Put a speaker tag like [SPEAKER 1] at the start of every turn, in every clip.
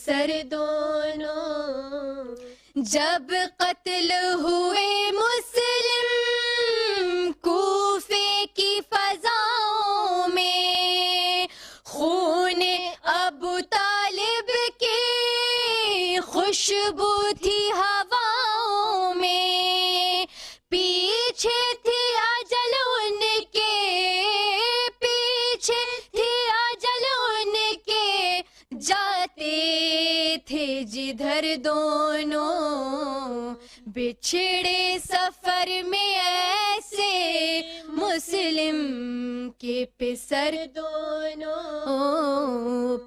[SPEAKER 1] پسر دونوں. جب قتل ہوئے مسلم کوفے کی فضاؤں میں، خون ابو طالب کی خوشبو تھی ہواؤں میں، پیچھے تھی اجل ان کے، پیچھے تھی اجل ان کے، جاتے تھے جدھر دونوں. بچھڑے سفر میں ایسے مسلم کے پسر دونوں.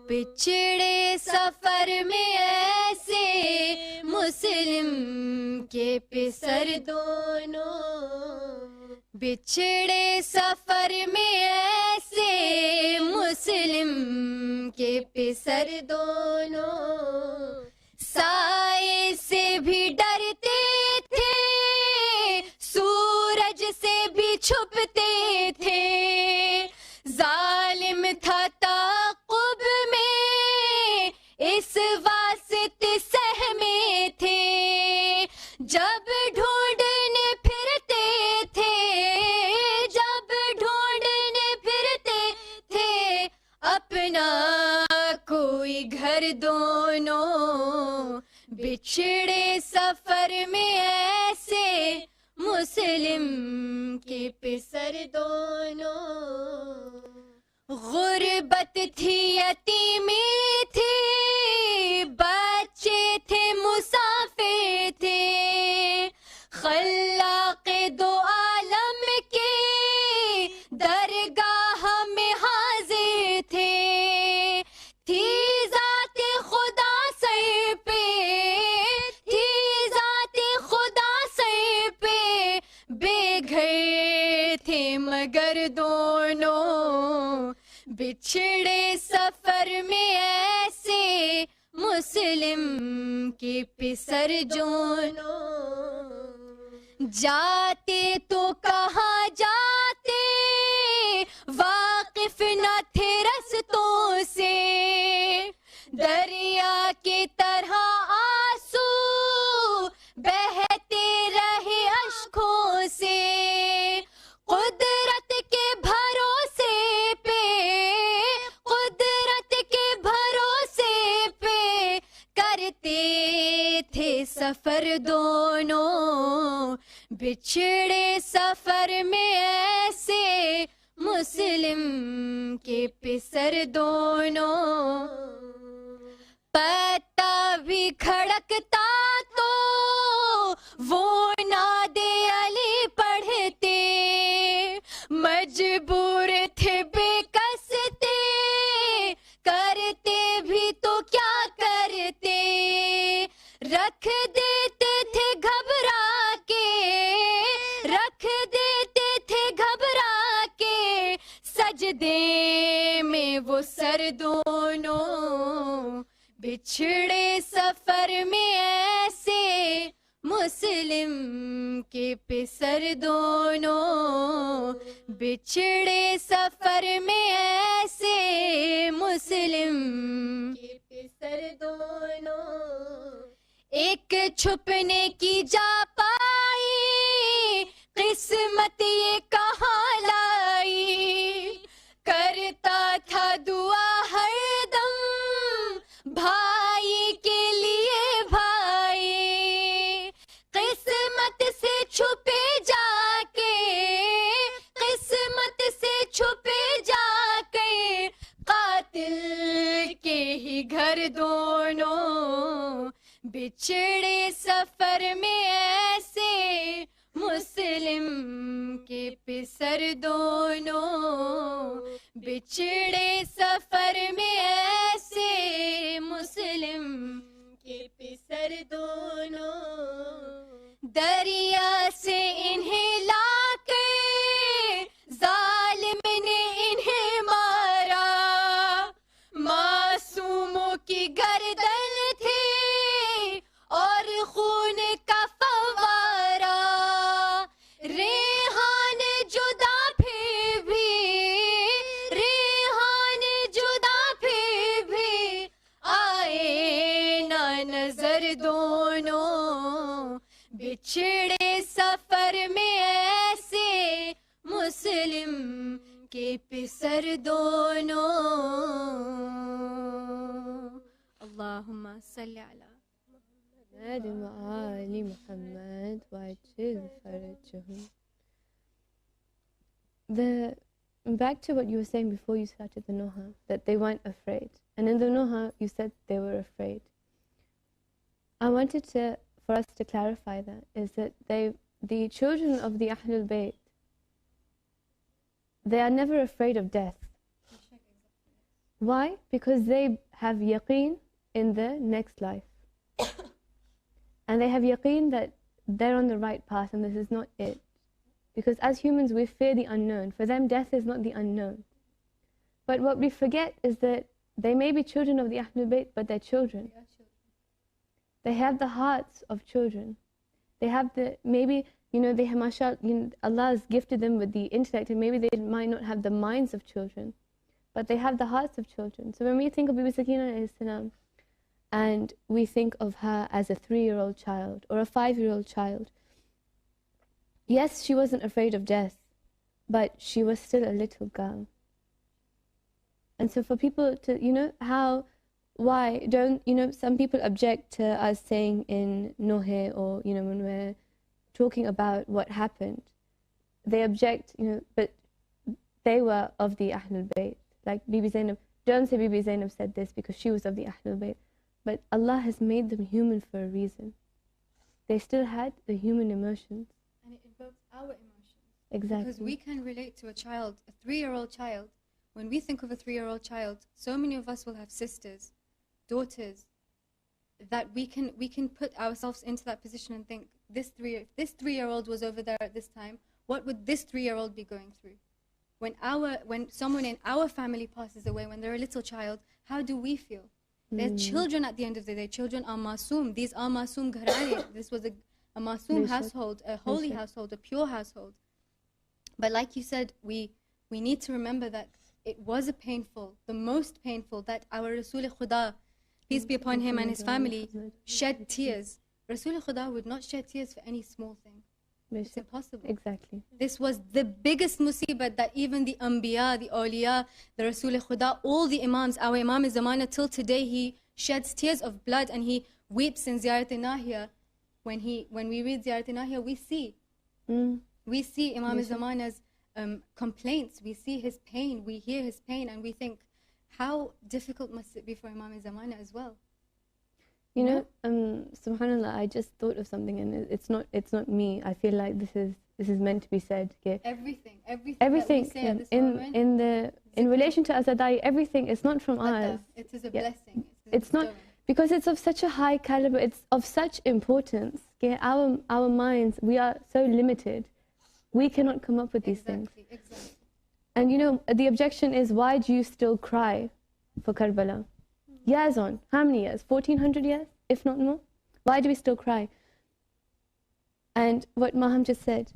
[SPEAKER 1] بچھڑے سفر میں ایسے مسلم کے پسر دونوں. بچھڑے سفر میں ایسے مسلم کے پسر دونوں. سائے سے بھی ڈرتے تھے، سورج سے بھی چھپتے تھے، ظالم تھا تعاقب میں اس واسطے سہمے تھے. جب ڈھونڈنے پھرتے تھے، جب ڈھونڈنے پھرتے تھے اپنا کوئی گھر دونوں. بچھڑے سفر میں ایسے مسلم کے پسر دونوں. غربت تھی، یتیمی تھی، بچے تھے، مسافر تھے، خلاق دو عالم کے درگاہ میں حاضر تھے. تھی ذات خدا سر پہ، تھی ذات خدا سر پہ، بے گھر تھے مگر دونوں. بچھڑے سفر میں ایسے مسلم کے پسر جونوں. جاتے تو کہاں جاتے، واقف نہ تھے رستوں سے، دریا کی طرح آنسو بہتے رہے اشکوں سے. قدرت کے بھروسے پہ، قدرت کے بھروسے پہ کرتے تھے سفر دونوں. بچھڑے سفر میں ایسے مسلم کے پسر دونوں. پتا بھی کھڑکتا تو وہ ناد علی پڑھتے، مجبور تھے بے قصتے، کرتے بھی تو کیا کرتے. رکھ دیتے تھے گھبرا کے، رکھ دیتے تھے گھبرا کے، سجدے میں وہ سر دونوں. بچھڑے سفر میں ایسے مسلم کے پسر دونوں. بچھڑے سفر میں ایسے مسلم کے پسر دونوں. ایک چھپنے کی جا پائی، قسمت یہ کہاں لائی، کرتا تھا دعا ہر دم بھائی کے لیے بھائی. قسمت سے چھپے جا کے، قسمت سے چھپے جا کے، قاتل کے ہی گھر دونوں. بچھڑے سفر میں ایسے مسلم کے پسر دونوں. بچھڑے سفر میں ایسے مسلم کے پسر دونوں. دریا سے انہیں لا کے ظالم نے انہیں مارا، معصوموں کی گردن تھی اور خون کا فوارہ. ریحان جدا پھر بھی، ریحان جدا پھر कासिम के पिसर दोनों अल्लाहुम्मा सल्ली अला
[SPEAKER 2] Muhammad back to what you were saying before you started the Noha, that they weren't afraid. And in the Noha, you said they were afraid. I wanted for us to clarify that, is that the children of the Ahlul Bayt, they are never afraid of death. Why? Because they have yaqeen in the next life. And they have yaqeen that they're on the right path and this is not it. Because as humans, we fear the unknown. For them, death is not the unknown. But what we forget is that they may be children of the Ahlul Bayt, but they're children. They have the hearts of children. They have maybe, they have, mashallah, Allah has gifted them with the intellect, and maybe they might not have the minds of children, but they have the hearts of children. So when we think of Bibi Sakina alayhi salam, and we think of her as a 3-year-old child or a 5-year-old child, yes, she wasn't afraid of death, but she was still a little girl. And so for people to, why don't, some people object to us saying in Nohe, or, when we're talking about what happened, they object, but they were of the Ahlul Bayt. Like Bibi Zainab, don't say Bibi Zainab said this because she was of the Ahlul Bayt. But Allah has made them human for a reason. They still had the human emotions.
[SPEAKER 1] And it evokes our emotions.
[SPEAKER 2] Exactly.
[SPEAKER 1] Because we can relate to a child, a 3-year-old child. When we think of a 3-year-old child, so many of us will have sisters, daughters, that we can put ourselves into that position and think, this 3-year-old was over there at this time, what would this 3-year-old be going through? When someone in our family passes away, when they're a little child, how do we feel? They're children at the end of the day. Children are masoom. These are masoom gharani. This was a masoom household, a holy household, a pure household. But like you said, we need to remember that it was the most painful, that our Rasul Khuda, peace be upon him and his family, shed tears. Rasul Khuda would not shed tears for any small thing. It's impossible.
[SPEAKER 2] Exactly.
[SPEAKER 1] This was the biggest musibah that even the Anbiya, the Awliya, the Rasul Khuda, all the Imams, our Imam Zamana till today, he sheds tears of blood and he weeps in Ziyarat-e-Nahiya. When we read Ziyarat-e-Nahiya, we see Imam Zamana's complaints, we see his pain, we hear his pain, and we think, how difficult must it be for Imam Zamana as well?
[SPEAKER 2] Subhanallah, I just thought of something, and it's not me. I feel like this is meant to be said. Okay?
[SPEAKER 1] Everything
[SPEAKER 2] that we say at this moment, in relation to Azadai, everything is not from us.
[SPEAKER 1] It is a blessing.
[SPEAKER 2] It's not, because it's of such a high caliber. It's of such importance. Okay? Our minds, we are so limited. We cannot come up with these things.
[SPEAKER 1] Exactly.
[SPEAKER 2] And the objection is, why do you still cry for Karbala? Years on. How many years? 1400 years, if not more? Why do we still cry? And what Maham just said,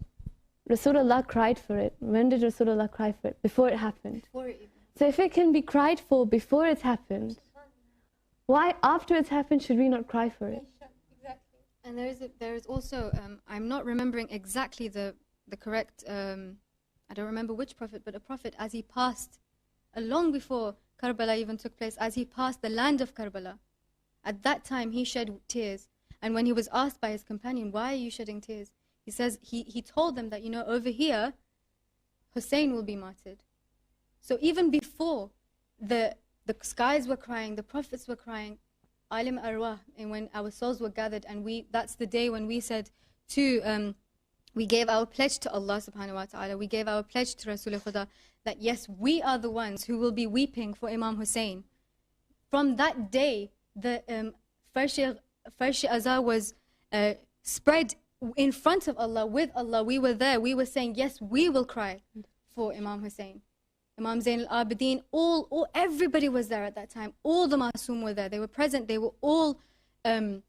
[SPEAKER 2] Rasulullah cried for it. When did Rasulullah cry for it? Before it happened. So if it can be cried for before it's happened, why after it's happened should we not cry for it?
[SPEAKER 1] Exactly. And there is also, I'm not remembering exactly the correct, I don't remember which prophet, but a prophet, as he passed, long before Karbala even took place, as he passed the land of Karbala, at that time he shed tears. And when he was asked by his companion, why are you shedding tears? He says, he told them that, over here, Hussein will be martyred. So even before the skies were crying, the prophets were crying, Alim Arwah, and when our souls were gathered, and that's the day when we said we gave our pledge to Allah subhanahu wa ta'ala, we gave our pledge to Rasul Khuda, that yes, we are the ones who will be weeping for Imam Hussein. From that day, the Farshi Azar was spread in front of Allah, with Allah. We were there, we were saying, yes, we will cry for Imam Hussein. Imam Zain al-Abidin, everybody was there at that time. All the Masoom were there. They were present. They were all there.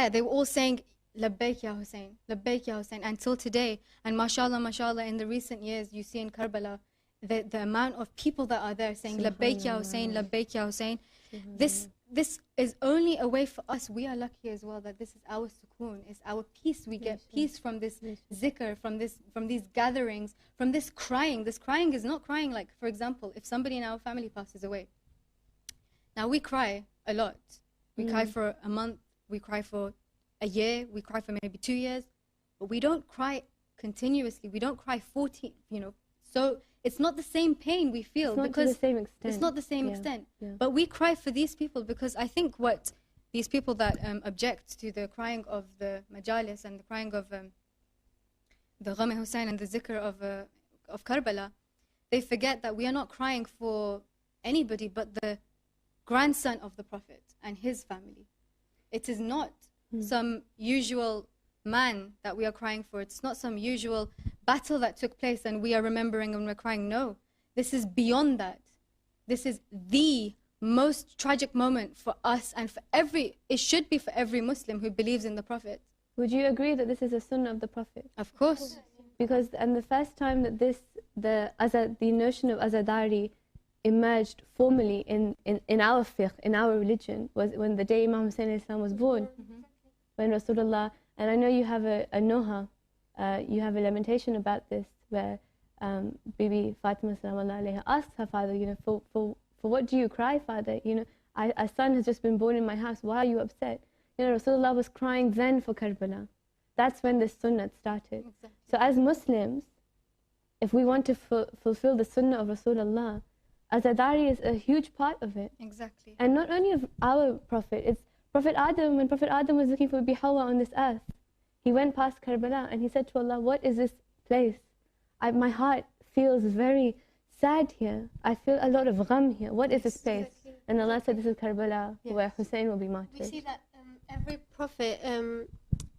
[SPEAKER 1] They were all saying, Labbaik ya Hussein, Labbaik ya Hussein, until today. And mashallah, in the recent years, you see in Karbala, the amount of people that are there saying, Labbaik ya Hussein, Labbaik ya Hussein. this is only a way for us. We are lucky as well that this is our sukoon, it's our peace. We get peace from this zikr, from these gatherings, from this crying. This crying is not crying like, for example, if somebody in our family passes away. Now we cry a lot. We cry for a month, we cry for a year, we cry for maybe 2 years, but we don't cry continuously. We don't cry 40, So it's not the same pain we feel.
[SPEAKER 2] It's not
[SPEAKER 1] because
[SPEAKER 2] to the same extent.
[SPEAKER 1] It's not the same extent.
[SPEAKER 2] Yeah.
[SPEAKER 1] But we cry for these people because I think what these people that object to the crying of the majalis and the crying of the Gham Hussein and the zikr of Karbala, they forget that we are not crying for anybody but the grandson of the Prophet and his family. It is not some usual man that we are crying for. It's not some usual battle that took place and we are remembering and we're crying. No, this is beyond that. This is the most tragic moment for us and for it should be for every Muslim who believes in the Prophet.
[SPEAKER 2] Would you agree that this is a sunnah of the Prophet?
[SPEAKER 1] Of course.
[SPEAKER 2] Because, and the first time that the notion of azadari emerged formally in our fiqh, in our religion, was when the day Imam Hussein was born. When Rasulullah, and I know you have a noha, you have a lamentation about this, where Bibi Fatima asked her father, for what do you cry, father? A son has just been born in my house, why are you upset? Rasulullah was crying then for Karbala. That's when this sunnah started. Exactly. So as Muslims, if we want to fulfill the sunnah of Rasulullah, azadari is a huge part of it.
[SPEAKER 1] Exactly.
[SPEAKER 2] And not only of our Prophet, it's Prophet Adam. When Prophet Adam was looking for Bibi Hawa on this earth, he went past Karbala and he said to Allah, what is this place? My heart feels very sad here. I feel a lot of gham here. What is this place? Exactly. And Allah said, this is Karbala, where Hussein will be martyred.
[SPEAKER 3] We see that every prophet,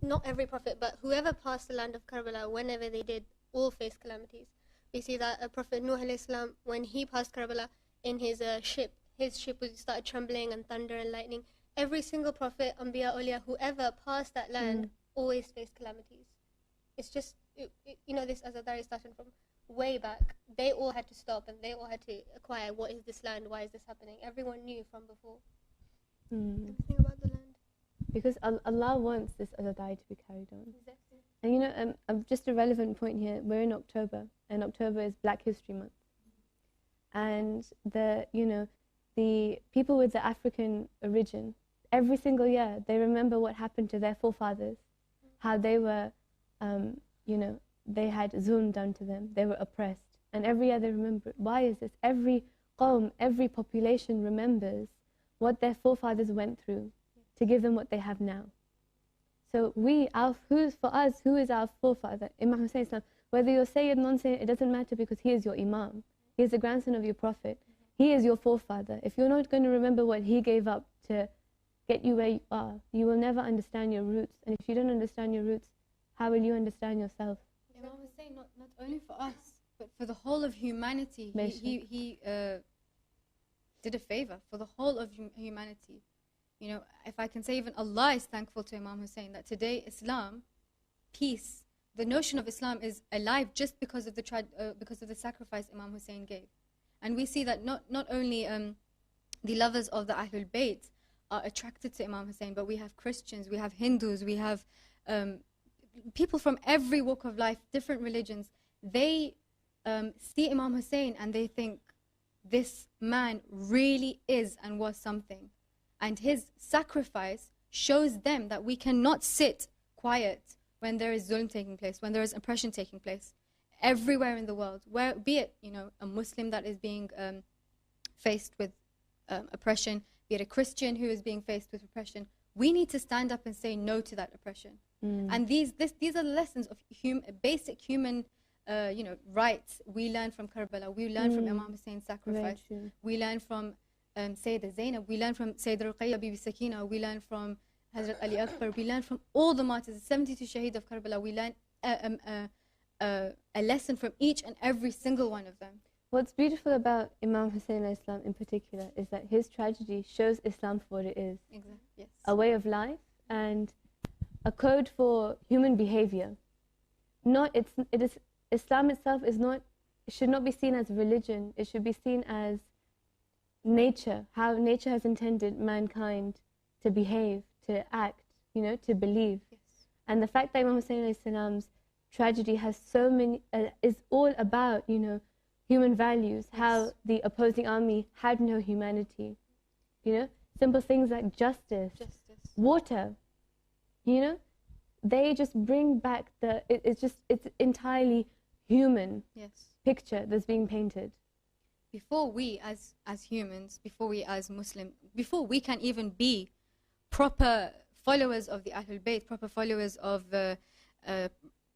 [SPEAKER 3] not every prophet, but whoever passed the land of Karbala, whenever they did, all faced calamities. We see that Prophet Nuh alayhi salam, when he passed Karbala in his ship started trembling and thunder and lightning. Every single prophet, Anbiya, Awliya, whoever passed that land always faced calamities. It's just, this azadari started from way back. They all had to stop and they all had to acquire, what is this land, why is this happening? Everyone knew from before. Everything about the land.
[SPEAKER 2] Because Allah wants this azadari to be carried on.
[SPEAKER 3] Exactly.
[SPEAKER 2] And just a relevant point here, we're in October, and October is Black History Month. And the people with the African origin, every single year, they remember what happened to their forefathers, how they were, they had zulm done to them, they were oppressed. And every year they remember, why is this? Every qawm, every population remembers what their forefathers went through to give them what they have now. So who is our forefather? Imam Hussein Islam. Whether you're Sayyid, non-Sayyid, it doesn't matter because he is your Imam. He is the grandson of your Prophet. He is your forefather. If you're not going to remember what he gave up to get you where you are, you will never understand your roots. And if you don't understand your roots, how will you understand yourself?
[SPEAKER 1] Imam Hussein, not only for us, but for the whole of humanity. He did a favor for the whole of humanity. If I can say, even Allah is thankful to Imam Hussein that today Islam, peace, the notion of Islam is alive just because of the sacrifice Imam Hussein gave. And we see that not only the lovers of the Ahlul Bayt are attracted to Imam Hussein, but we have Christians, we have Hindus, we have people from every walk of life, different religions. They see Imam Hussein and they think, this man really is and was something. And his sacrifice shows them that we cannot sit quiet when there is zulm taking place, when there is oppression taking place, everywhere in the world, be it a Muslim that is being faced with oppression, be it a Christian who is being faced with oppression. We need to stand up and say no to that oppression. And these are the lessons of basic human rights we learn from Karbala, we learn from Imam Hussein's sacrifice, we learn from Sayyidah Zainab, we learn from Sayyidah Ruqayya Bibi Sakina, we learn from Hazrat Ali Akbar, we learn from all the martyrs, the 72 Shaheed of Karbala. We learn a lesson from each and every single one of them.
[SPEAKER 2] What's beautiful about Imam Hussein Islam in particular is that his tragedy shows Islam for what it is.
[SPEAKER 1] Exactly. Yes.
[SPEAKER 2] A way of life and a code for human behavior. Islam itself should not be seen as religion. It should be seen as nature, how nature has intended mankind to behave, to act, you know, to believe.
[SPEAKER 1] Yes.
[SPEAKER 2] And the fact that Imam Hussein alayhi salam's tragedy has so many, is all about, you know, human values,
[SPEAKER 1] Yes.
[SPEAKER 2] how the opposing army had no humanity, you know, simple things like justice, water, you know, they just bring back it's entirely human picture that's being painted.
[SPEAKER 1] Before we as humans, before we as Muslim, before we can even be proper followers of the Ahlul Bayt, proper followers of the,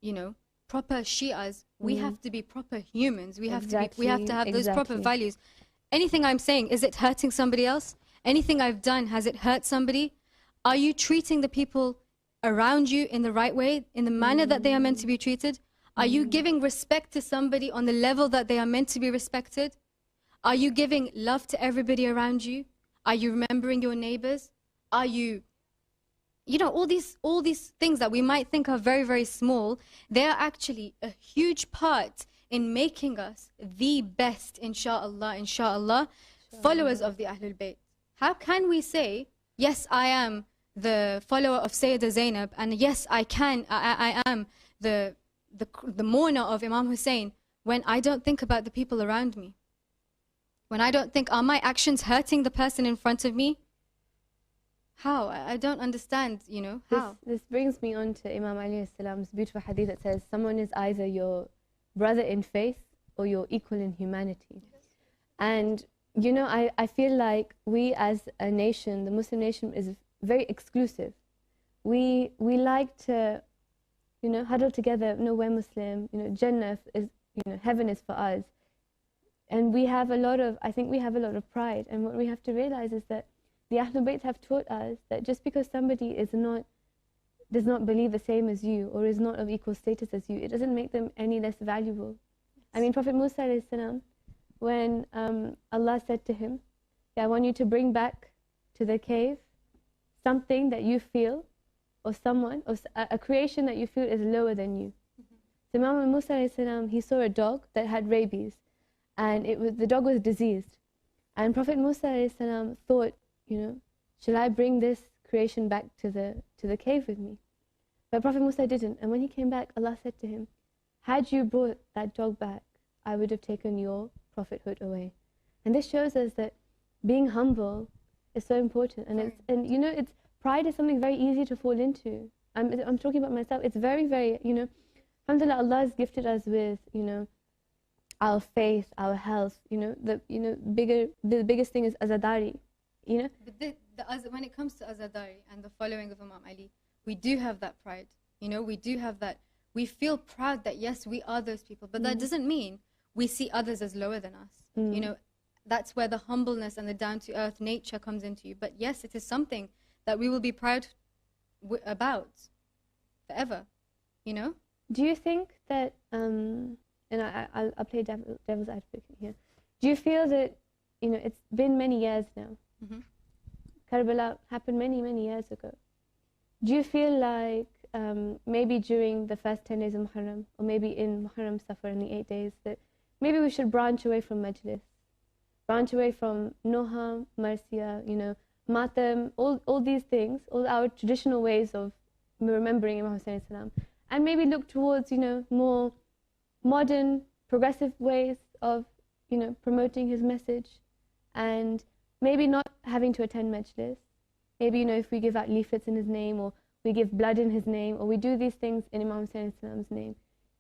[SPEAKER 1] you know, proper Shias, we have to be proper humans. We have to have those proper values. Anything I'm saying, is it hurting somebody else? Anything I've done, has it hurt somebody? Are you treating the people around you in the right way, in the manner that they are meant to be treated? Are you giving respect to somebody on the level that they are meant to be respected? Are you giving love to everybody around you? Are you remembering your neighbors? Are you, you know, all these things that we might think are very, very small, they are actually a huge part in making us the best, inshallah, followers of the Ahlul Bayt. How can we say, yes, I am the follower of Sayyidah Zainab, and yes, I am the mourner of Imam Hussein, when I don't think about the people around me? When I don't think, are my actions hurting the person in front of me? How? I don't understand, you know, how?
[SPEAKER 2] This brings me on to Imam Ali salam's beautiful hadith that says, someone is either your brother in faith or your equal in humanity. And, you know, I feel like we as a nation, the Muslim nation, is very exclusive. We like to, you know, huddle together, no, we're Muslim, you know, Jannah is, you know, heaven is for us. And we have a lot of, I think we have a lot of pride. And what we have to realize is that the Ahlul Bayt have taught us that just because somebody does not believe the same as you, or is not of equal status as you, it doesn't make them any less valuable. I mean, Prophet Musa alayhi salam, when Allah said to him, I want you to bring back to the cave something that you feel, or someone, or a creation that you feel is lower than you. So Imam Musa alayhi salam, he saw a dog that had rabies, and the dog was diseased. And Prophet Musa alayhi salam thought, you know, shall I bring this creation back to the cave with me? But Prophet Musa didn't. And when he came back, Allah said to him, had you brought that dog back, I would have taken your prophethood away. And this shows us that being humble is so important. And you know, pride is something very easy to fall into. I'm talking about myself. It's very, very, you know, alhamdulillah, Allah has gifted us with, you know, our faith, our health, you know, the biggest thing is azadari, you know.
[SPEAKER 1] But when it comes to azadari and the following of Imam Ali, we do have that pride, you know, we do have that, we feel proud that yes, we are those people, but that doesn't mean we see others as lower than us, you know. That's where the humbleness and the down-to-earth nature comes into you. But yes, it is something that we will be proud about forever, you know.
[SPEAKER 2] Do you think that, and I'll play devil's advocate here. Do you feel that, you know, it's been many years now. Karbala happened many, many years ago. Do you feel like maybe during the first 10 days of Muharram, or maybe in Muharram Safar in the 8 days, that maybe we should branch away from Majlis, branch away from Noha, Marsiya, you know, Matam, all these things, all our traditional ways of remembering Imam Hussein salam, and maybe look towards, you know, more modern, progressive ways of, you know, promoting his message, and maybe not having to attend Majlis. Maybe, you know, if we give out leaflets in his name, or we give blood in his name, or we do these things in Imam Hussein salam's name.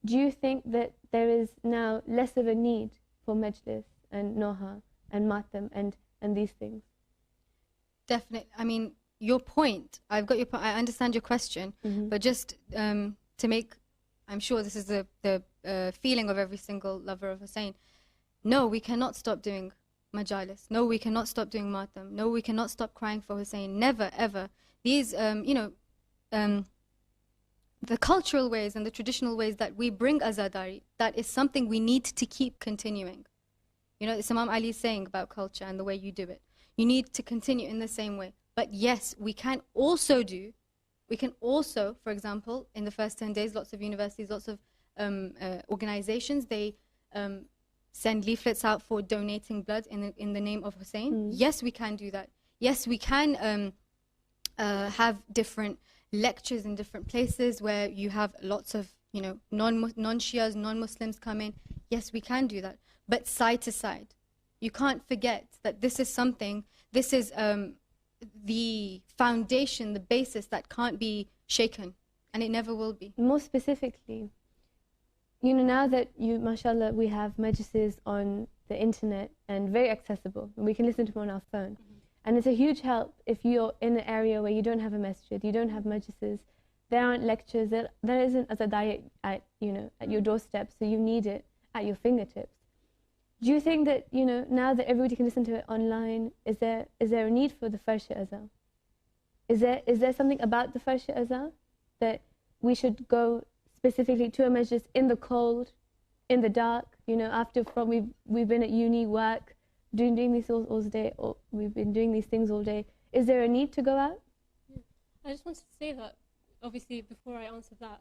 [SPEAKER 2] Do you think that there is now less of a need for Majlis and Noha and Matam and these things?
[SPEAKER 1] Definitely. I mean, your point, I've got your point, I understand your question, but just to make, I'm sure this is the feeling of every single lover of Hussein. No, we cannot stop doing majalis. No, we cannot stop doing matam. No, we cannot stop crying for Hussein. Never, ever. These, you know, the cultural ways and the traditional ways that we bring azadari, that is something we need to keep continuing. You know, it's Imam Ali saying about culture and the way you do it. You need to continue in the same way. But yes, we can also, for example, in the first 10 days, lots of universities, lots of organizations, they send leaflets out for donating blood in the name of Hussein. Yes, we can do that. Yes, we can have different lectures in different places where you have lots of, you know, non-Shias, non-Muslims come in. Yes, we can do that. But side to side, you can't forget that this is something, this is the foundation, the basis that can't be shaken, and it never will be.
[SPEAKER 2] More specifically, you know, now that mashallah, we have majlises on the internet and very accessible, and we can listen to them on our phone. And it's a huge help if you're in an area where you don't have a masjid, you don't have majlises, there aren't lectures, there isn't as a diet at your doorstep, so you need it at your fingertips. Do you think that, you know, now that everybody can listen to it online, is there a need for the Farsh Azan? Is there something about the Farsh Azan that we should go specifically to a majlis in the cold, in the dark, you know, after we've been at uni, work, doing these all day, or we've been doing these things all day. Is there a need to go out?
[SPEAKER 4] Yeah. I just wanted to say that, obviously, before I answer that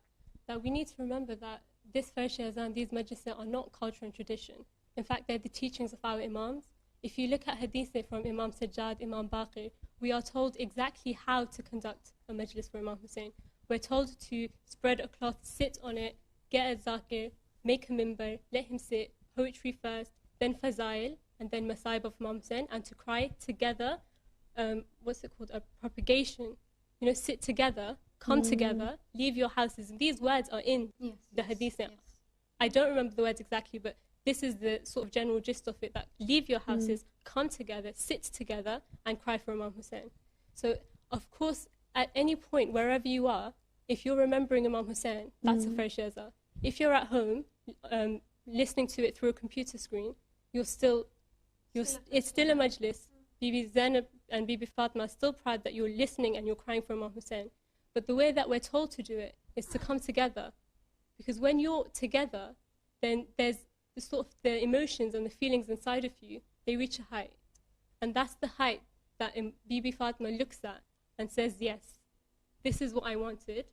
[SPEAKER 4] we need to remember that this Farsh Azan, these majlis are not culture and tradition. In fact, they're the teachings of our imams. If you look at hadith from Imam Sajjad, Imam Baqir, we are told exactly how to conduct a majlis for Imam Hussein. We're told to spread a cloth, sit on it, get a zakir, make a mimbar, let him sit, poetry first, then fazail, and then masaib of Imam Hussein, and to cry together, what's it called, a propagation, you know, sit together, come together, leave your houses. And these words are in the hadith. Yes. I don't remember the words exactly, but this is the sort of general gist of it, that leave your houses, come together, sit together, and cry for Imam Hussein. So, of course, at any point, wherever you are, if you're remembering Imam Hussein, that's a Farsh Azan. If you're at home, listening to it through a computer screen, it's still a majlis. Bibi Zainab and Bibi Fatima are still proud that you're listening and you're crying for Imam Hussein. But the way that we're told to do it is to come together. Because when you're together, then there's the emotions and the feelings inside of you, they reach a height. And that's the height that Bibi Fatima looks at and says, yes, this is what I wanted,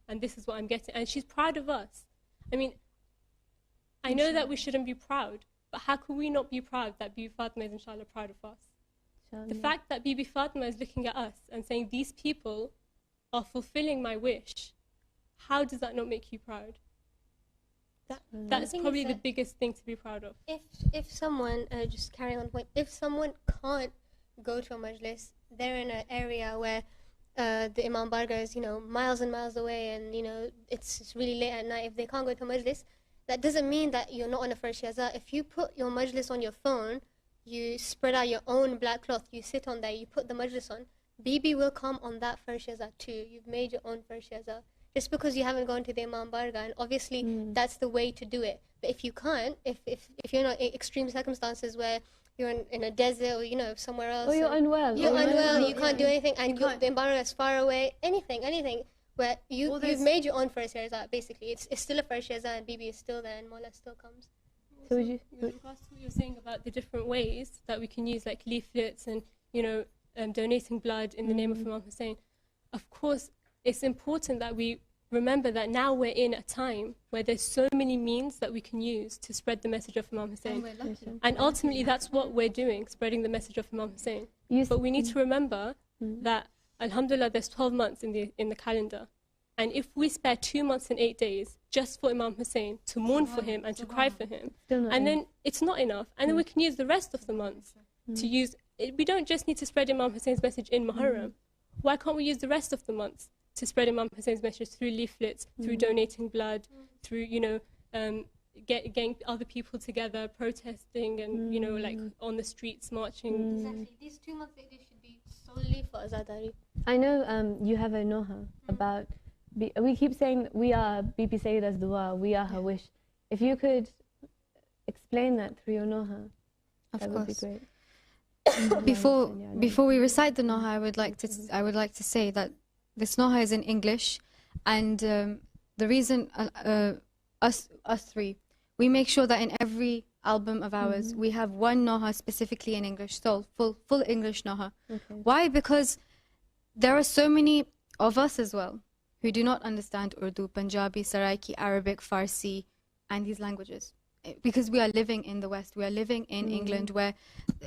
[SPEAKER 4] and this is what I'm getting. And she's proud of us. I mean, I know that we shouldn't be proud, but how can we not be proud that Bibi Fatima is, inshallah, proud of us? The fact that Bibi Fatima is looking at us and saying, these people are fulfilling my wish, how does that not make you proud? That's probably the biggest thing to be proud of.
[SPEAKER 3] If someone, just carrying on point, if someone can't go to a majlis, they're in an area where the Imam Barga is, you know, miles and miles away, and, you know, it's really late at night. If they can't go to a majlis, that doesn't mean that you're not on a Farsh Azan. If you put your majlis on your phone, you spread out your own black cloth, you sit on there, you put the majlis on, Bibi will come on that Farsh Azan too. You've made your own Farsh Azan. Just because you haven't gone to the Imam Barga, and obviously that's the way to do it. But if you can't, if you're not in extreme circumstances where you're in a desert, or, you know, somewhere else,
[SPEAKER 2] or you're unwell,
[SPEAKER 3] you can't do anything, and the Imam Barga is far away, anything, where you've made your own Farsh Azan, basically. It's still a Farsh Azan, and Bibi is still there, and Mawla still comes.
[SPEAKER 2] So
[SPEAKER 4] with regards to what you're saying about the different ways that we can use, like leaflets and, you know, donating blood in the name of Imam Hussein, of course, it's important that we remember that now we're in a time where there's so many means that we can use to spread the message of Imam Hussein. And ultimately, that's what we're doing, spreading the message of Imam Hussein. But we need to remember that, alhamdulillah, there's 12 months in the calendar. And if we spare 2 months and 8 days just for Imam Hussein, to mourn for him and to cry for him, and then it's not enough. And then we can use the rest of the months to use. We don't just need to spread Imam Hussein's message in Muharram. Why can't we use the rest of the months to spread Imam Hussein's message through leaflets, through donating blood, through, you know, getting other people together, protesting, and, you know, like on the streets, marching.
[SPEAKER 3] Exactly. These 2 months they should be solely for Azadari.
[SPEAKER 2] I know you have a noha about, we keep saying we are Bibi Sayyida's dua, we are her wish. If you could explain that through your noha, that would be great.
[SPEAKER 1] Before we recite the noha, I would like to say that this noha is in English, and the reason us three, we make sure that in every album of ours we have one noha specifically in English, so full English noha. Why? Because there are so many of us as well who do not understand Urdu, Punjabi, Saraiki, Arabic, Farsi, and these languages. because we are living in the West, we are living in England, where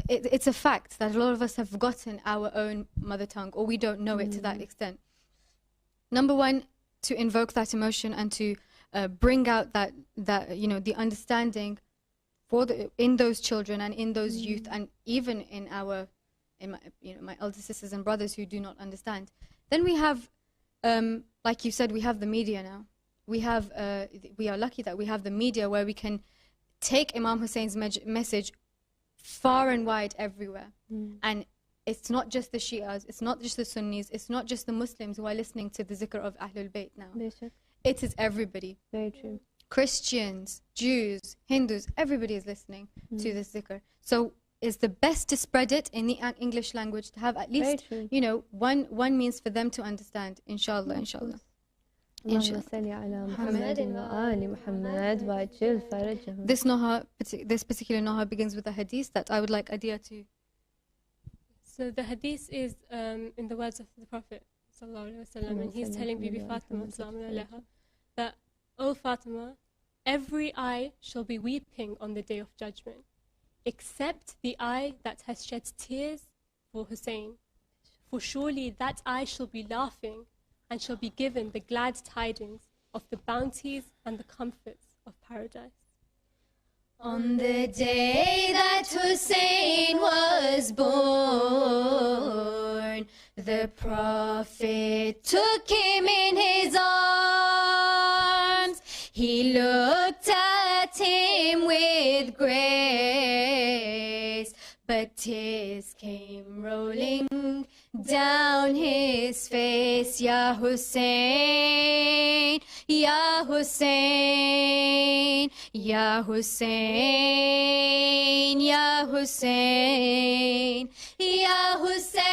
[SPEAKER 1] it's a fact that a lot of us have forgotten our own mother tongue, or we don't know it to that extent. Number one, to invoke that emotion and to bring out that the understanding in those children and in those youth, and even in my elder sisters and brothers who do not understand. Then we have, like you said, we have the media now. We are lucky that we have the media where we can take Imam Hussein's message far and wide everywhere. And it's not just the Shias, it's not just the Sunnis, it's not just the Muslims who are listening to the zikr of Ahlul Bayt now. It is everybody.
[SPEAKER 2] Very true.
[SPEAKER 1] Christians, Jews, Hindus, everybody is listening to this zikr. So it's the best to spread it in the English language, to have at least, one means for them to understand. Inshallah, inshallah.
[SPEAKER 2] اللهم صل على محمد وآل محمد وعجل فرجهم.
[SPEAKER 1] This particular noha begins with a hadith that I would like Adia to.
[SPEAKER 4] So the hadith is in the words of the Prophet ﷺ, and he's telling Bibi Fatima that, O Fatima, every eye shall be weeping on the day of judgment, except the eye that has shed tears for Hussein. For surely that eye shall be laughing and shall be given the glad tidings of the bounties and the comforts of paradise.
[SPEAKER 5] On the day that Hussein was born, the Prophet took him in his arms. He looked at him with grace, but tears came rolling down his face. Ya Hussein, Ya Hussein, Ya Hussein, Ya Hussein, Ya Hussein,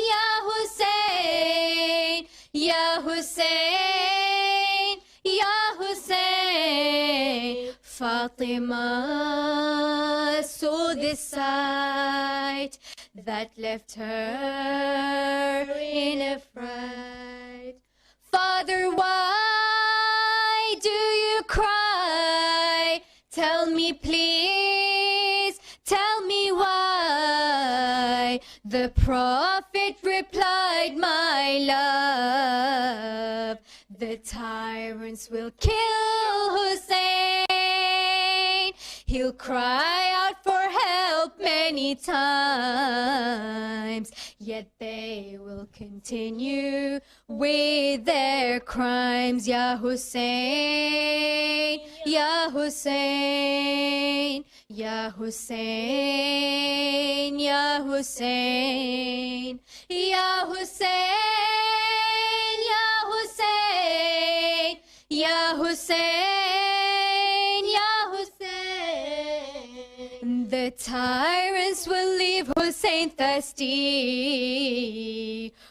[SPEAKER 5] Ya Hussein, Ya Hussein, Ya Hussein. Fatima saw this sight that left her in a fright. Father, why do you cry? Tell me, please, tell me why. The Prophet replied, my love, the tyrants will kill Hussein. He'll cry out for help many times, yet they will continue with their crimes. Ya Hussein, Ya Hussein, Ya Hussein, Ya Hussein, Ya Hussein, Ya Hussein, Ya Hussein, Ya Hussein. The tyrants will leave Hussein thirsty.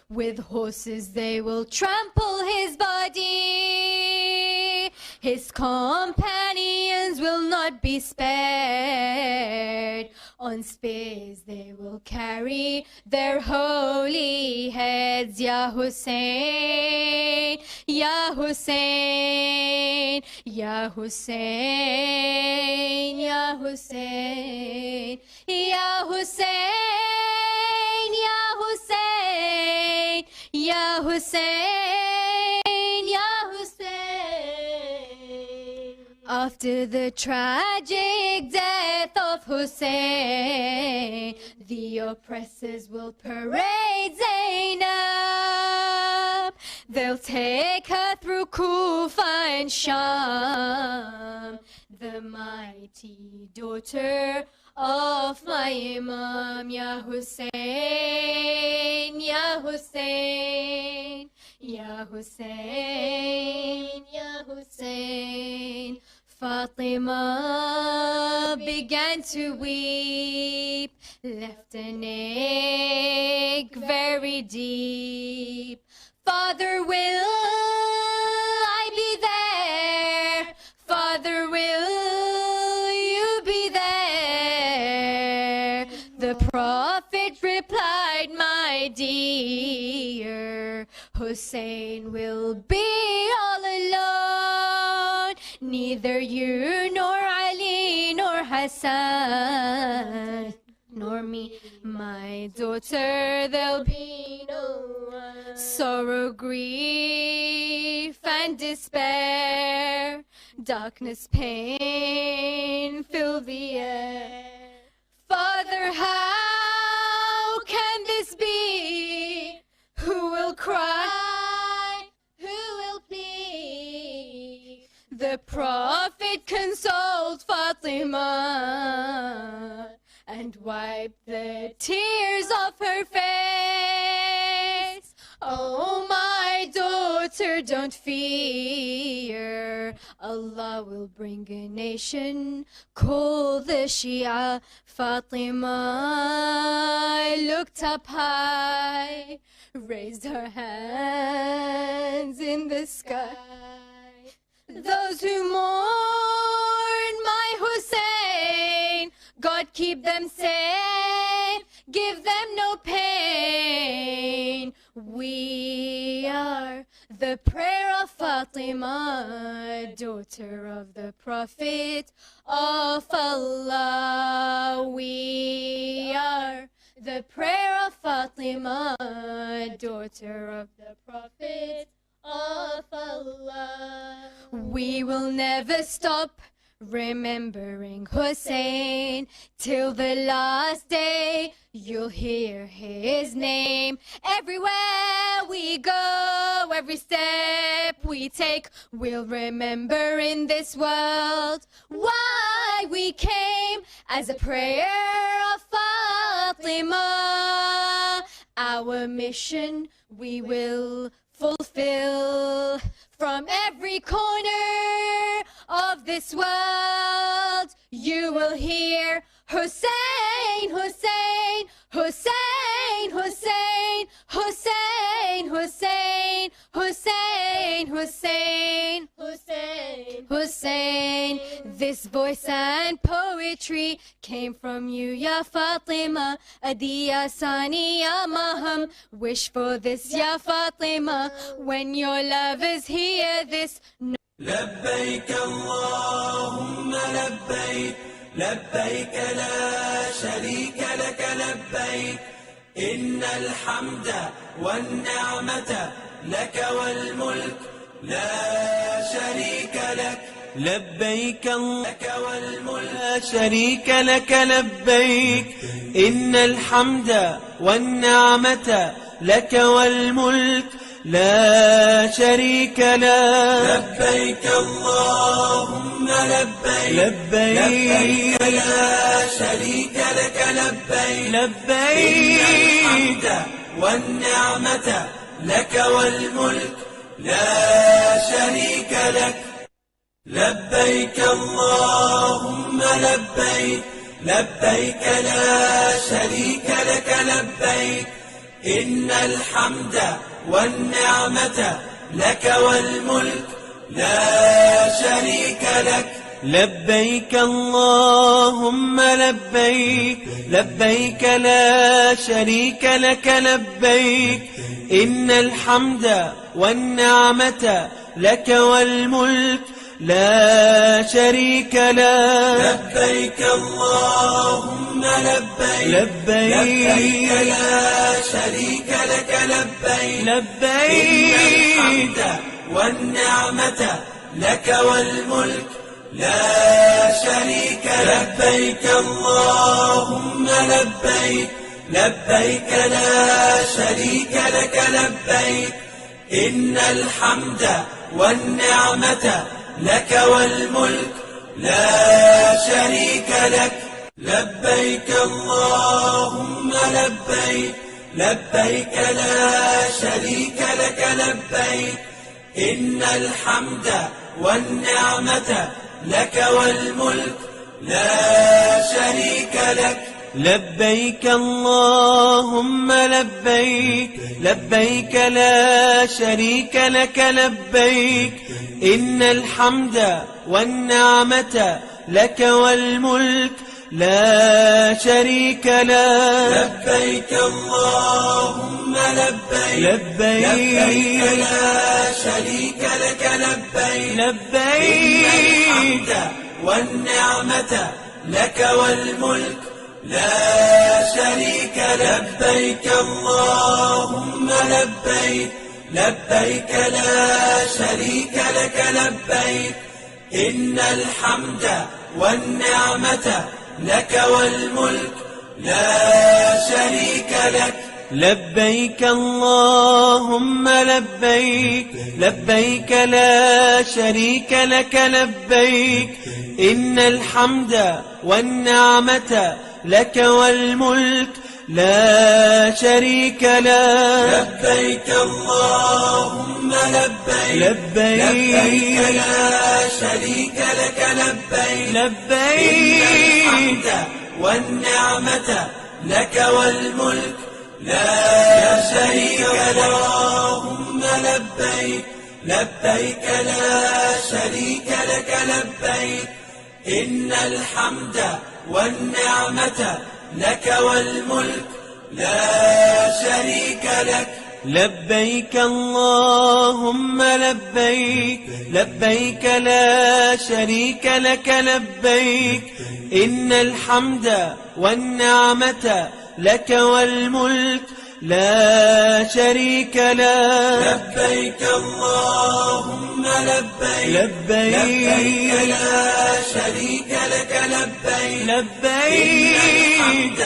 [SPEAKER 5] With horses they will trample his body. His companions will not be spared. On spears they will carry their holy heads. Ya Hussein, Ya Hussein, Ya Hussein, Ya Hussein, Ya Hussein, Ya Hussein, Ya Hussein, Ya Hussein. After the tragic death of Hussein, the oppressors will parade Zainab. They'll take her through Kufa and Sham, the mighty daughter of my Imam. Ya Hussein, Ya Hussein, Ya Hussein, Ya Hussein. Fatima began to weep, left an ache very deep. Father, will I be there? Father, will you be there? The Prophet replied, my dear, Hussein will be all alone. neither you nor Ali nor Hassan nor me, my daughter, there'll be no one. Sorrow, grief and despair, darkness, pain fill the air. Father, how can this be? Who will cry? Who will plead? The Prophet consoled Fatima and wiped the tears off her face. Oh, my daughter, don't fear. Allah will bring a nation called the Shia. Fatima looked up high, raised her hands in the sky. Those who mourn my Hussein, God keep them safe, give them no pain. We are the prayer of Fatima, daughter of the Prophet of Allah. We are the prayer of Fatima, daughter of the Prophet of Allah. We will never stop remembering Hussein till the last day. You'll hear his name everywhere we go, every step we take. We'll remember in this world why we came as a prayer of Fatima. Our mission we will fulfill from every corner of this world. You will hear Hussein, Hussein, Hussein, Hussein, Hussein, Hussein, Hussein, Hussein, Hussein, Hussein. This voice and poetry came from you, Ya Fatima. Adiya Sani Ya Maham. Wish for this, Ya Fatima, when your lovers hear this.
[SPEAKER 6] لبيك اللهم لبيك لبيك لا شريك لك لبيك إن الحمد والنعمة لك والملك لا شريك لك لبيك لك والملك لا شريك لك لبيك إن الحمد والنعمة لك والملك لا شريك لك لبيك اللهم لبيك لبيك لا شريك لك لبيك لبيك الحمد والنعمة لك والملك لا شريك لك لبيك اللهم لبيك لبيك لا شريك لك لبيك إن الحمد والنعمة لك والملك لا شريك لك لبيك اللهم لبيك لبيك لا شريك لك لبيك إن الحمد والنعمة لك والملك لا شريك لك لبيك اللهم لبيك لبيك لا شريك لك لبيك لبيك الحمد والنعمة لك والملك لا شريك لك لبيك اللهم لبيك لبيك لا شريك لك لبيك إن الحمد والنعمة لك والملك لا شريك لك لبيك اللهم لبيك لبيك لا شريك لك لبيك إن الحمد والنعمة لك والملك لا شريك لك لبيك اللهم لبيك لبيك لا شريك لك لبيك إن الحمد والنعمة لك والملك لا شريك لك. لبيك اللهم لبيك لبيك لا شريك لك لبيك لبيك إن الحمد والنعمة لك والملك لا شريك لك. لبيك اللهم لبيك لبيك لا شريك لك لبيك إن الحمد والنعمة لك والملك لا شريك لك. لبيك اللهم لبيك لبيك لا شريك لك لبيك إن الحمد والنعمة لك والملك لا شريك لك. لبيك اللهم لبيك لبيك لا شريك لك لبيك لبيك إن الحمد والنعمة لك والملك لا شريك لك. اللهم لبيك لبيك لا شريك لك لبيك إن الحمد والنعمة لك والملك لا شريك لك. لبيك اللهم لبيك لبيك لا شريك لك لبيك إن الحمد والنعمة لك والملك لا شريك لك. لبيك اللهم لبيك لبيك لا شريك لك لبيك لبيك إن الحمد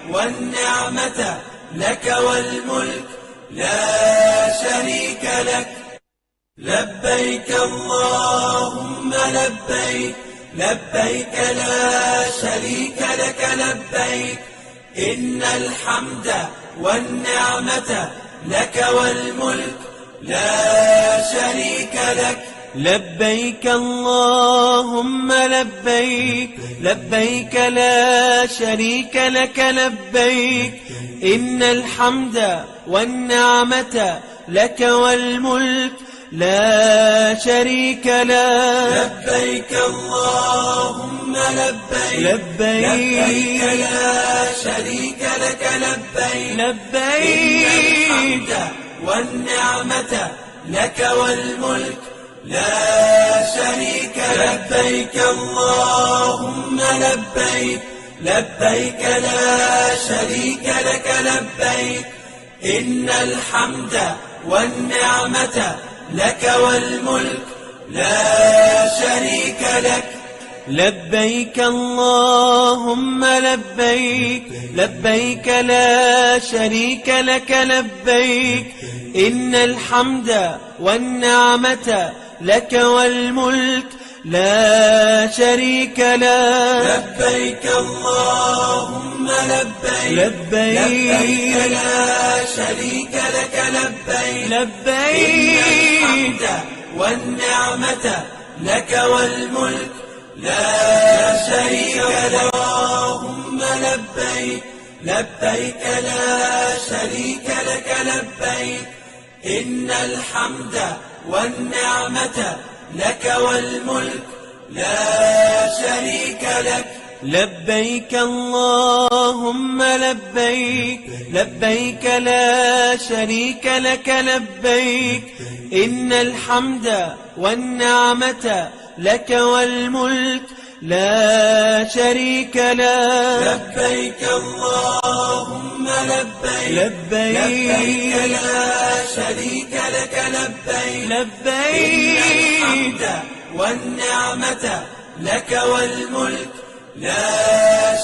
[SPEAKER 6] والنعمة لك والملك لا شريك لك. لبيك اللهم لبيك لبيك لا شريك لك لبيك إن الحمد والنعمة لك والملك لا شريك لك. لبيك اللهم لبيك لبيك لا شريك لك لبيك إن الحمد والنعمة لك والملك لا شريك لك. لبيك اللهم لبيك لبيك لا شريك لك لبيك لبيك إن الحمد والنعمة لك والملك لا شريك لك. لبيك اللهم لبيك لبيك لا شريك لك لبيك إن الحمد والنعمة لك والملك لا شريك لك. لبيك اللهم لبيك لبيك لا شريك لك لبيك إن الحمد والنعمة لك والملك لا شريك لك. لبيك اللهم لبيك لبيك لا شريك لك لبيك لبيك إن الحمد والنعمة لك والملك لا شريك لك. اللهم لبيك لبيك لا شريك لك لبيك إن الحمد والنعمة لك والملك لا شريك لك. لبيك اللهم لبيك لبيك لا شريك لك لبيك إن الحمد والنعمة لك والملك لا شريك لك. لبيك اللهم لبيك لبيك لا شريك لك لبيك لبيك إن الحمد والنعمة لك والملك لا